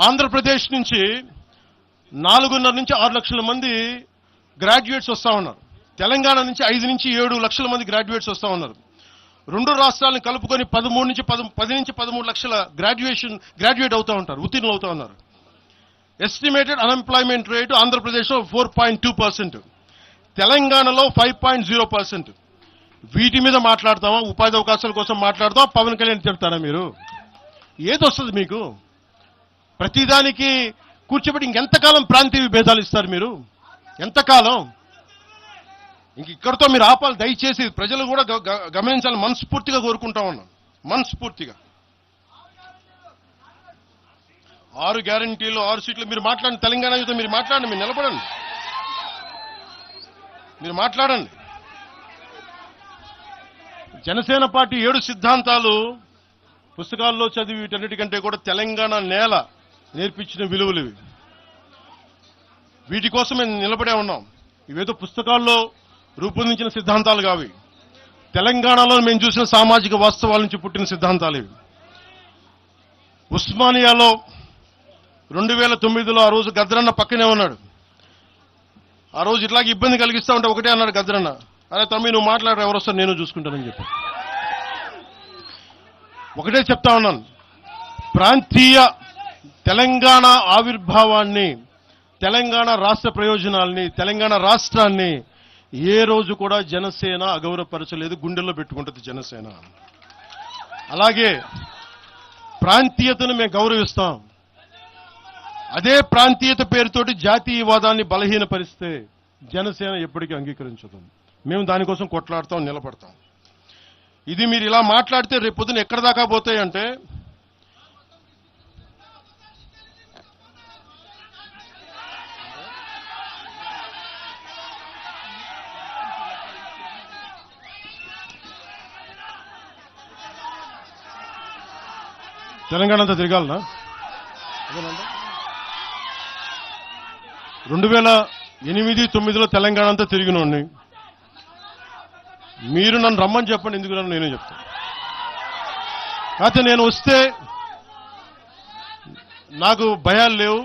ఆంధ్రప్రదేశ్ నుంచి 4.5 నుంచి 6 లక్షల మంది గ్రాడ్యుయేట్స్ వస్తూ ఉన్నారు. తెలంగాణ నుంచి 5 నుంచి 7 లక్షల మంది గ్రాడ్యుయేట్స్ వస్తూ ఉన్నారు. రెండు రాష్ట్రాలను కలుపుకొని 10 నుంచి 13 లక్షల గ్రాడ్యుయేట్ అవుతూ ఉంటారు, ఉత్తీర్ణులు అవుతూ ఉన్నారు. ఎస్టిమేటెడ్ అన్ఎంప్లాయ్మెంట్ రేటు ఆంధ్రప్రదేశ్లో 4.2%, తెలంగాణలో 5.0%. వీటి మీద మాట్లాడతామా? ఉపాధి అవకాశాల కోసం మాట్లాడతామా? పవన్ కళ్యాణ్ చెప్తారా? మీరు ఏది వస్తుంది మీకు? ప్రతిదానికి కూర్చోబెట్టి ఇంకెంతకాలం ప్రాంతీయ భేదాలు ఇస్తారు మీరు? ఎంతకాలం? ఇక్కడితో మీరు ఆపాలి. దయచేసి ప్రజలు కూడా గమనించాలని మనస్ఫూర్తిగా కోరుకుంటా ఉన్నాను. మనస్ఫూర్తిగా 6 గ్యారంటీలు 6 సీట్లు మీరు మాట్లాడండి. తెలంగాణ యువత మీరు మాట్లాడండి, మీరు నిలబడండి, మీరు మాట్లాడండి. జనసేన పార్టీ 7 సిద్ధాంతాలు పుస్తకాల్లో చదివి వీటన్నిటికంటే కూడా తెలంగాణ నేల నేర్పించిన విలువలు ఇవి. వీటి కోసం మేము నిలబడే ఉన్నాం. ఇవేదో పుస్తకాల్లో రూపొందించిన సిద్ధాంతాలు కావి. తెలంగాణలో మేము చూసిన సామాజిక వాస్తవాల నుంచి పుట్టిన సిద్ధాంతాలు ఇవి. ఉస్మానియాలో 2009లో ఆ రోజు గద్రన్న పక్కనే ఉన్నాడు. ఆ రోజు ఇట్లాగే ఇబ్బంది కలిగిస్తా ఉంటే ఒకటే అన్నాడు గద్రన్న, అరే తమ్మి నువ్వు మాట్లాడరు, ఎవరు వస్తారు నేను చూసుకుంటానని చెప్పి. ఒకటే చెప్తా ఉన్నాను, ప్రాంతీయ తెలంగాణ ఆవిర్భావాన్ని, తెలంగాణ రాష్ట్ర ప్రయోజనాల్ని, తెలంగాణ రాష్ట్రాన్ని ఏ రోజు కూడా జనసేన అగౌరవపరచలేదు. గుండెల్లో పెట్టుకుంటుంది జనసేన. అలాగే ప్రాంతీయతను మేము గౌరవిస్తాం. అదే ప్రాంతీయత పేరుతోటి జాతీయవాదాన్ని బలహీనపరిస్తే జనసేన ఎప్పటికీ అంగీకరించదు. మేము దానికోసం కొట్లాడతాం, నిలబడతాం. ఇది మీరు ఇలా మాట్లాడితే రేపు పొద్దున ఎక్కడ దాకా పోతాయంటే, తెలంగాణ అంతా తిరగాలనా? 2008-9లో తెలంగాణ అంతా తిరిగినోడిని. మీరు నన్ను రమ్మని చెప్పండి, ఎందుకు నన్ను నేనే చెప్తాను. అయితే నేను వస్తే నాకు భయాలు లేవు,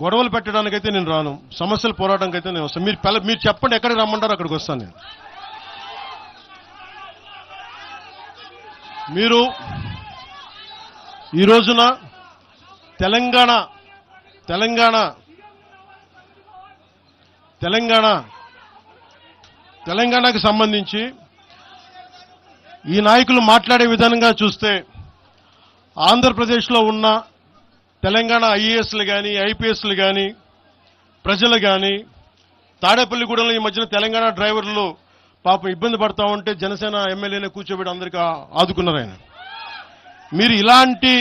గొడవలు పెట్టడానికైతే నేను రాను, సమస్యలు పోరాటానికి అయితే నేను వస్తాను. మీరు చెప్పండి ఎక్కడికి రమ్మంటారో అక్కడికి వస్తాను నేను. మీరు ఈ రోజున తెలంగాణకు సంబంధించి ఈ నాయకులు మాట్లాడే విధానంగా చూస్తే ఆంధ్రప్రదేశ్లో ఉన్న తెలంగాణ ఐఏఎస్లు కానీ ఐపీఎస్లు కానీ ప్రజలు కానీ తాడేపల్లిగూడెంలో ఈ మధ్యన తెలంగాణ డ్రైవర్లు పాపం ఇబ్బంది పడతా ఉంటే జనసేన ఎమ్మెల్యేనే కూర్చోబెట్టి అందరికీ ఆదుకున్నారు ఆయన. మీరు ఇలాంటి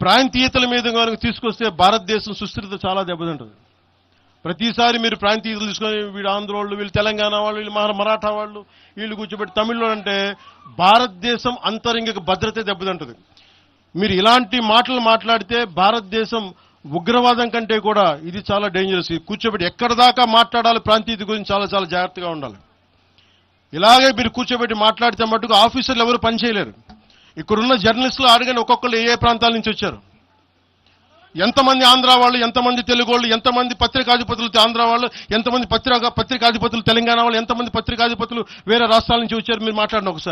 ప్రాంతీయతల మీద కనుక తీసుకొస్తే భారతదేశం సుస్థిరత చాలా దెబ్బతింటుంది. ప్రతిసారి మీరు ప్రాంతీయతలు తీసుకొని వీళ్ళు ఆంధ్ర వాళ్ళు, వీళ్ళు తెలంగాణ వాళ్ళు, వీళ్ళు మరాఠా వాళ్ళు, వీళ్ళు కూర్చోబెట్టి తమిళలో అంటే భారతదేశం అంతరంగిక భద్రత దెబ్బతింటుంది. మీరు ఇలాంటి మాటలు మాట్లాడితే భారతదేశం ఉగ్రవాదం కంటే కూడా ఇది చాలా డేంజరస్. కూర్చోబెట్టి ఎక్కడ దాకా మాట్లాడాలి ప్రాంతీయత గురించి చాలా చాలా జాగ్రత్తగా ఉండాలి. ఇలాగే మీరు కూర్చోబెట్టి మాట్లాడితే మటుకు ఆఫీసర్లు ఎవరు పనిచేయలేరు. ఇక్కడున్న జర్నలిస్టులు అడగండి, ఒక్కొక్కరు ఏ ప్రాంతాల నుంచి వచ్చారు, ఎంతమంది ఆంధ్ర వాళ్ళు, ఎంతమంది తెలుగు వాళ్ళు, ఎంతమంది పత్రికాధిపతులు ఆంధ్ర వాళ్ళు, ఎంతమంది పత్రికాధిపతులు తెలంగాణ వాళ్ళు, ఎంతమంది పత్రికాధిపతులు వేరే రాష్ట్రాల నుంచి వచ్చారు, మీరు మాట్లాడిన ఒకసారి.